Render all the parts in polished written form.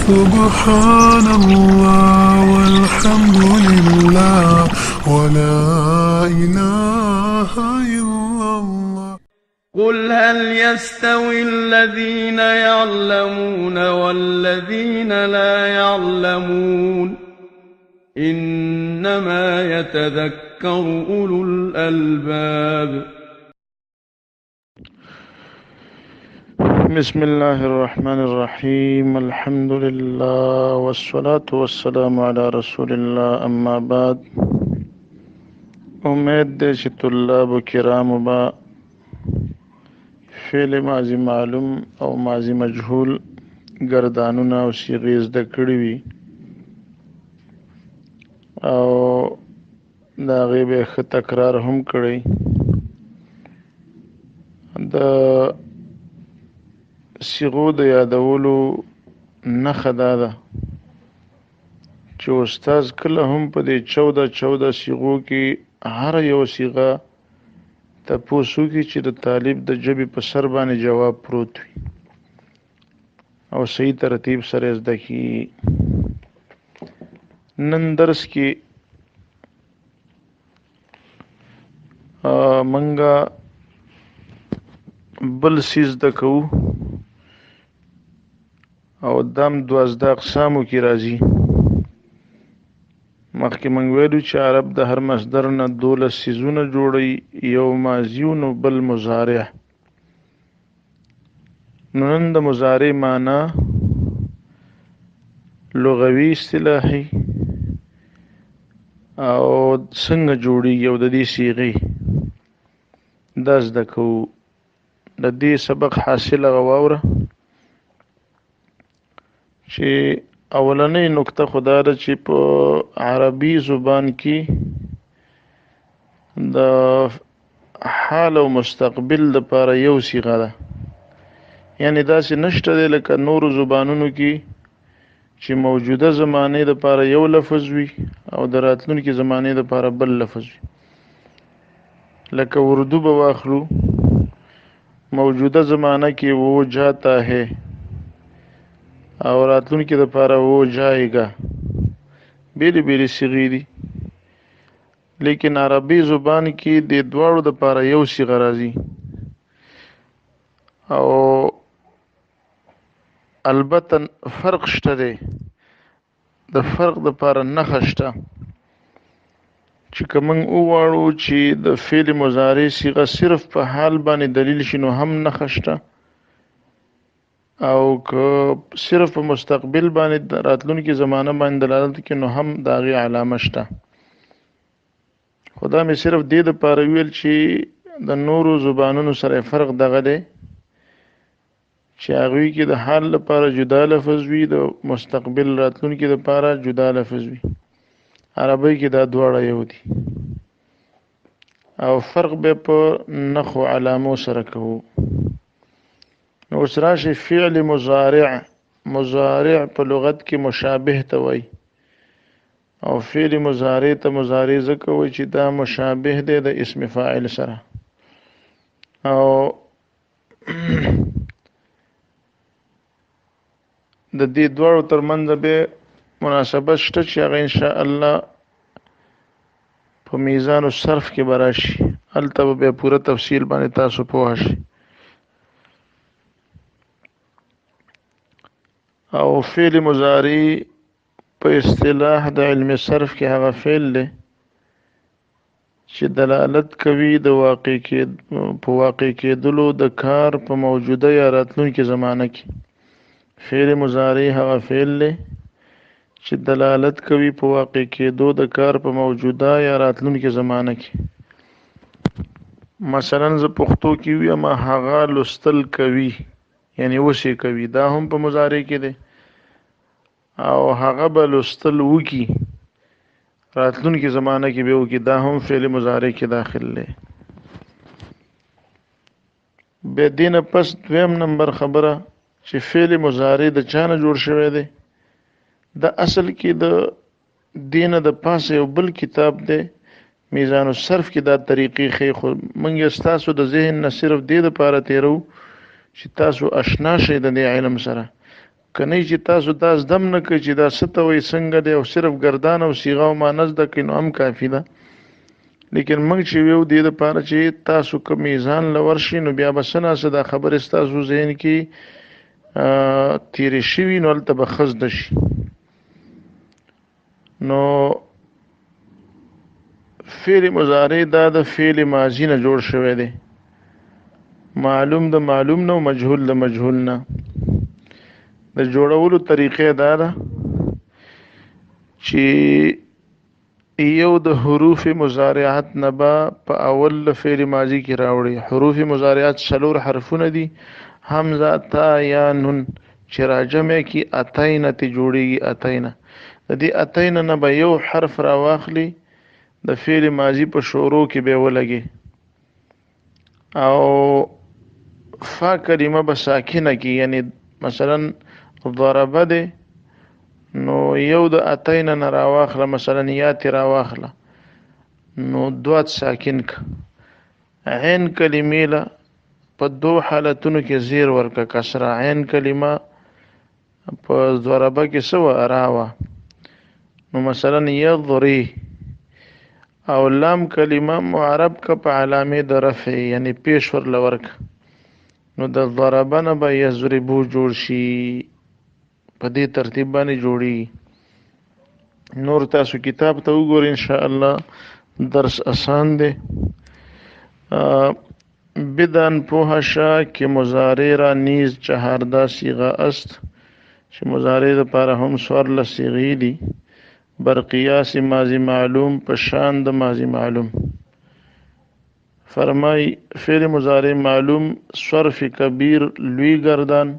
سبحان الله والحمد لله ولا إله إلا الله. قل هل يستوي الذين يعلمون والذين لا يعلمون إنما يتذكر أولو الألباب. بسم الله الرحمن الرحيم. الحمد لله والصلاة والسلام على رسول الله. اما بعد، امید دے چې طلاب کرام با فعل ماضی معلوم او ماضی مجهول گردانونه او صيغې زده کړې وي او دا هغې به ښه تکرار هم کړی. د صيغو د یادولو نښه دا ده چې استاد کله هم په دې 14 صيغو کې هر یو صيغه تپوس وکړي چې د طالب د ژبې په سر باندې جواب پروت وي او صحیح ترتیب سره زده کړي. نن درس کې منګه بل څیز زده کوو او دام 12 اقسامو کې راځي. مخکې موږ ویلو چې عرب د هر مصدر نه 12 څیزونه جوړوي، یو ماضي نو بل مضارع. نو نن د مضارع معنا لغوي اصطلاحي او څنګه جوړیږي او د دې صيغې دا زده کوو. د دې سبق حاصله واوره چې اولنۍ نقطه خدا ده چې په عربي زبان کې د حال او مستقبل لپاره یو صيغه ده، یعنی داسې نشته دی لکه نورو زبانونو کې چې موجوده زمانې لپاره یو لفظ وي او د راتلونکي زمانې لپاره بل لفظ وي. لکه اردو به واخلو، موجوده زمانه کې وہ جاتا ہے او راتلونکي دپاره وہ جائے گا. بیلې بیلې صيغې دي، لیکن عربي زبان کې د دواړو دپاره یو صيغه راځي او البته فرق شته دی. د فرق دپاره نښه شته چې که موږ وواړو چې د فعل مضارع صيغه صرف په حال باندې دلیل شي نو هم نښه شته، او که صرف په مستقبل باندې راتلونکي زمانه باندې دلالت کوي نو هم د هغې علامه شته. خو دا مې صرف دې دپاره ویل چې د نورو زبانونو سره فرق دغه دی چې هغوی کې د حال لپاره جدا لفظ وي، د مستقبل راتلونکي دپاره جدا لفظ وي. عربی کې دا دواړه یو دي او فرق به په نښو علامو سره کوو. نو اوس راشي فعل مضارع. مضارع په لغت کې مشابه ته وایي او فعل مضارع ته مضارع ځکه وایي چې دا مشابه دی د اسم فاعل سره او د دې دواړو ترمنځ به مناسبت شته چې هغه انشاء الله په میزان الصرف کې به راشي. هلته به پوره تفصیل باندې تاسو پوه شئ. او فعل مضارع په اصطلاح د علم صرف کې هغه فعل دی چې دلالت کوي د واقع کېدلو د کار په موجوده یا راتلونکي زمانه کې. فعل مضارع هغه فعل دی چې دلالت کوي په واقع کېدو د کار په موجوده یا راتلونکي زمانه کې. مثلا زه پښتو کې ویم هغه لوستل کوي، یعنی اوس یې کوي، دا هم په مضارع کې دی. او هغه به لوستل وکي، راتلونکي زمانه کې به وکي، دا هم فعل مضارع کې داخل دی. بیا دې نه پس دویم نمبر خبره چې فعل مضارع د چا نه جوړ شوی دی. دا اصل کې د دینه د پاسه یو بل کتاب دی میزان الصرف کې دا طریقې خې، خو موږ ستاسو د ذهن نه صرف دې دپاره تیرو چې تاسو اشنا شئ د دې علم سره. کنی چې تاسو دم نه کوي چې دا څه ته وایي څنګه دی او صرف ګردان او صیغه او معنی زده کړئ نو هم کافي ده. لیکن موږ چې ویو دې دپاره چې تاسو که میزان له ورشي نو بیا به څه ناڅه دا خبرې ستاسو ذهن کې تیرې شوي نو هلته به ښه زده شي. نو فعل مضارع دا د فعل ماضي نه جوړ شوی دی، معلوم د معلوم نه او مجهول د مجهول نه. د جوړولو طریقې دا ده چې یو د حروف مضارعات نه به په اول فعل ماضي کې راوړي. حروف مضارعات 4 حرفونه دي، حمزه، تا، یا، نون، چې راجمع کې اتینه ته جوړیږي. اتینه د دې اتینه نه به یو حرف راواخلي د فعل ماضي په شروع کې به ولګي او فا کلمه به ساکنه کې، یعنی مثلا ضربه ده نو یو د اتینه نه راواخله، مثلا یا تی راواخله نو دوات ساکن که. عین کلمې له په 2 حالتونو کې زیر ورکه، کسره. عین کلمه په ضربه کې څه وه؟ راوه، نو مثلا یضری. او لام کلمه معرب که په علامې د رفع، یعنی پیش ورله ورکه، نو د ضربه نه به یضربو جوړ شي. په دې ترتیب باندې جوړیږي. نور تاسو کتاب ته وګورئ، انشاءالله درس آسان دی. بدن پوه شه که مضارع را نیز 14 صیغه است، چې مضارع دپاره هم 14 صیغې دي. بر قیاس ماضی معلوم، په شان د ماضی معلوم. فرمای فعل مضارع معلوم صرف کبیر لوی گردان.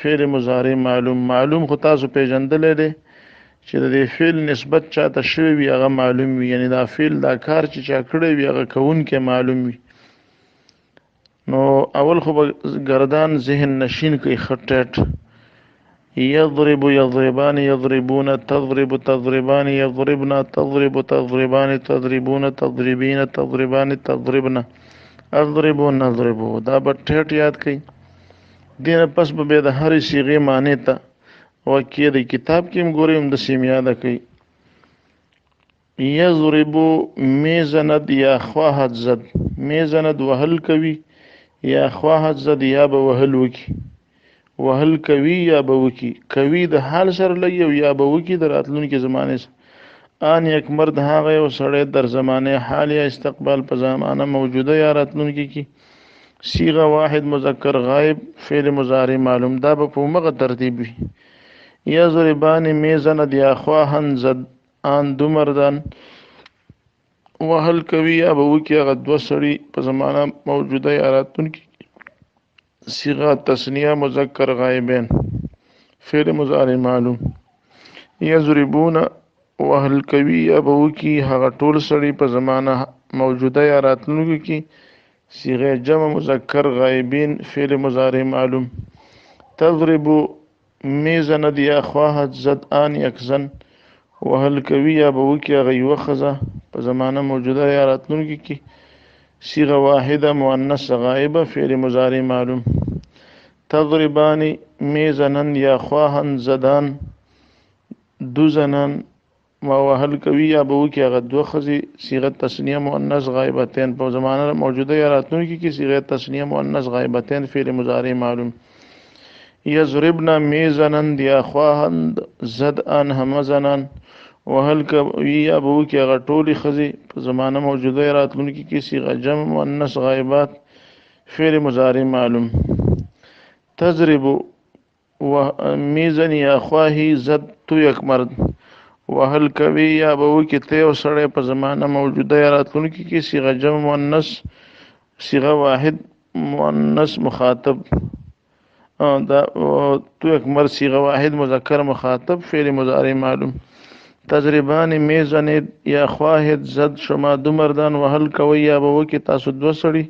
فعل مضارع معلوم خو تاسو پیژندلی دی چې د دې فعل نسبت چاته شوی وي هغه معلوم وي، یعنی دا فعل دا کار چې چا کړی وي هغه کوونکی معلوم وي. نو اول خو به گردان ذهن نشین کوي ښه ټیټ. یضرب یضربان یضربون، تضرب تضربان، یضربن تضرب تضربان، تضربون تضربین، تضربان تضربن، اضربو نضربو. دا به ټیټ یاد کوي. دینه پس به د هرې صیغې معنی ته واقع د کتاب کې هم ګورئ همداسې هم یاده کوي. یضربو میزند یا خواهد زد. میزند وهل کوي، یا خواهد زد یا به وهل وکي. وهل کوي یا به وکي. کوي د حال سره لګي او یا به وکي د راتلونکي زمانې سره. آن یک مرد هغه یو سړی در زمانه حال یا استقبال په زمانه موجوده یا راتلونکي کې. صیغه واحد مذکر غائب فعل مضارع معلوم. دا به په مغه ترتیب وي. یضربان میزند یا خواهن زد آن دو مردان. وهل کوي یا به وکي هغه 2 سړي په زمانه موجوده یا راتلونکي. صيغه تثنیه مذکر غائبین فعل مضارع معلوم. یضربون وهل کوي یا به وکي هغه ټول سړي په زمانه موجوده یا راتلونکي کې. صيغه جمع مذکر غائبین فعل مضارع معلوم. تضرب میزند یا خواهد زد آن یک زن. وهل کوي یا به وکي هغه یوه ښځه په زمانه موجوده یا راتلونکي کې. صيغه واحده مؤنث غائبه فعل مضارع معلوم. تضربان میزنن یا خواهن زدان 2 زنان. وهل کوي یا به وکي هغه 2 ښځې. صيغه تثنیه مؤنث غائبتین په زمانه موجوده یا راتلونکي کې. صيغه تثنیه مؤنث غائبتین فعل مضارع معلوم. یضربن میزنن یا خواهن زد آن همه زنان. وهل کوي یا به وکي هغه ټولې ښځې په زمانه موجوده یا راتلونکي کې. صيغه جمع مؤنث غائبات فعل مضارع معلوم. تضرب میزن یا خواهی زد تو یک مرد. وهل کوي یا به وکي ته یو سړی په زمانه موجوده یا راتلونکي کې. صيغه جمع مؤنث صيغه واحد مؤنث مخاطب. دا تو یک مرد صيغه واحد مذکر مخاطب فعل مضارع معلوم. تضربان میزن یا خواهد زد شما 2 مردان. وهل کوي یا به وکي تاسو 2 سړي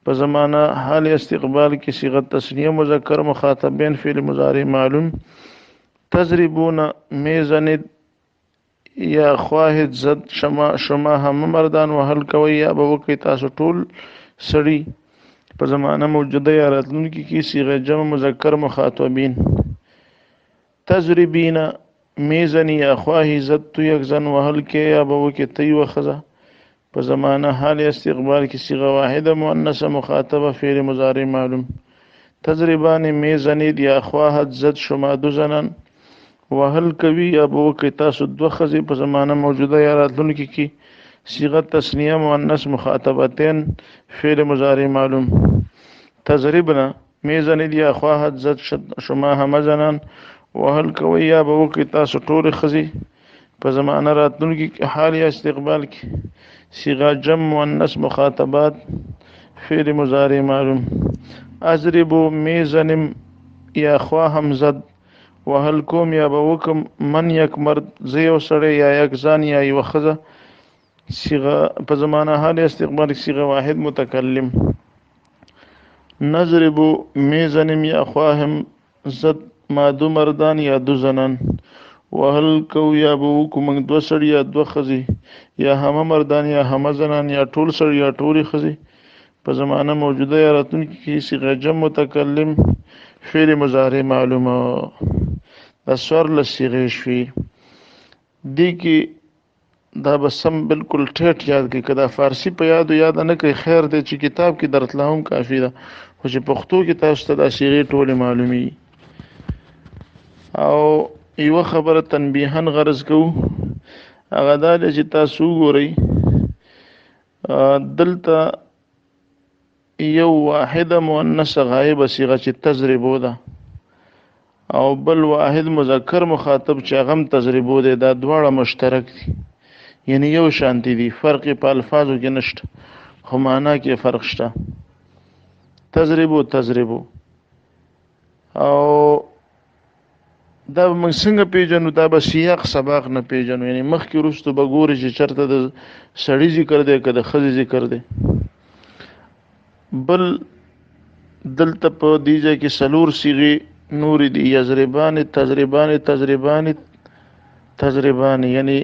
په زمانه حال استقبال کې. صيغه تثنیه مذکر مخاطبین فعل مضارع معلوم. تضربون میزن یا خواهد زد شما هم مردان. وهل کوي یا به وکي تاسو ټول سړي په زمانه موجوده یا راتلونکي کې. صيغه جمع مذکر مخاطبین تضربین میزنی یا خواهی زد تو یک زن وهل کې یا به وکې تی و ښځه په زمانه حال استقبال کې صيغه واحده مؤنثه مخاطبه فعل مضارع معلوم تضربان میزنید یا خواهد زد شما دو زنان وهل کوي یا به وکې تاسو دوه ښځې په زمانه موجوده یا راتلونکي کې صيغه تثنیه مؤنث مخاطبتين فعل مضارع معلوم تضربنا میزنید یا خواهد زد شما همه زنان وهل کوي یا به وکې تاسو ټول ښځې په زمانه راتلونکي کې حال یا استقبال کې صيغه جمع مؤنث مخاطبات فعل مضارع معلوم اضرب میزنم یا خواهم زد وهل کوم یا به وکم من یک مرد زه یو سړی یا یک زان یا یوه ښځه صيغه په زمانه حال استقبال صيغه واحد متکلم نضرب میزنم یا خواهم زد ما دو مردان یا دو زنان وهل کو یا به وکو موږ دوه سړي یا دوه ښځې یا همه مردان یا همه زنان یا ټول سړي یا ټولې ښځې په زمانه موجوده یا راتلونکي کې صيغه جمع متکلم فعل مضارع معلومه دا څوارلس صيغې شوي دې کې دا به سم بالکل ټیټ یاد کړئ که دا فارسي په یاد نه کړئ خیر دی چې کتاب کې درتله هم کافي ده خو چې پښتو کې تاسو ته دا صيغې ټولې معلومي او یوه خبره تنبیهاً غرض کوو هغه دا دی چې تاسو وګورئ دلته یو واحده مؤنثه غایبه صيغه چې تضربو ده او بل واحد مذکر مخاطب چې هغه هم تضربو دی دا دواړه مشترک دي یعنی یو شانتی دي فرق په الفاظو کې نشته خو معنا کې فرق شته تضربو او دا موږ څنګه پیژنو دا به سیاق سباق نه پیژنو یعنی مخکې وروسته به ګوري چې چېرته د سړي ذکر دی که د ښځې ذکر دی بل دلته په دې ځای کې څلور صيغې نورې دي یضربان تضربان یعنی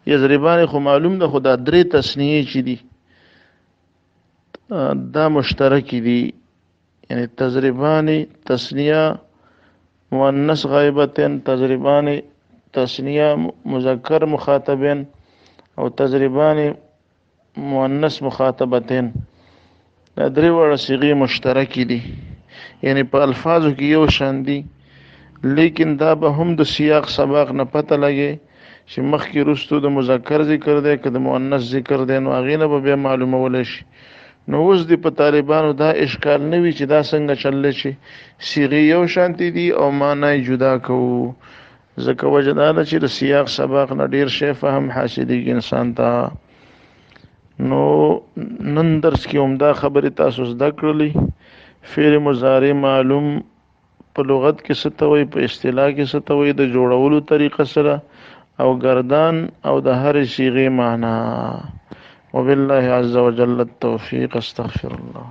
یضربان خو معلوم ده خو دا درې تثنیې چې دي دا مشترک دي یعنی تضربان تثنیه مؤنث غائبتين تضربان تثنیه مذکر مخاطبین او تضربان مؤنث مخاطبتين دا درې وړه صيغې مشترکې دي یعنی په الفاظو کې یو شان دي لیکن دا به هم د سیاق سباق نه پته لګي چې مخکې وروستو د مذکر ذکر دی که د مؤنث ذکر دی نو هغې نه به بیا معلومولی شي نو اوس د په طالبانو دا اشکال نه وي چې دا څنګه چللی شي صيغې یو شانتې دي او معنی جدا کوو ځکه وجه دا ده چې د سیاق سباق نه ډېر شی فهم حاصلېږي انسان ته نو نن درس کې عمده خبرې تاسو زده کړلې فعل مضارع معلوم په لغت کې څه ته وایي په اصطلاح کې څه ته وایي د جوړولو طریقه سره او گردان او د هرې صيغې معنا وبالله عز وجل التوفيق استغفر الله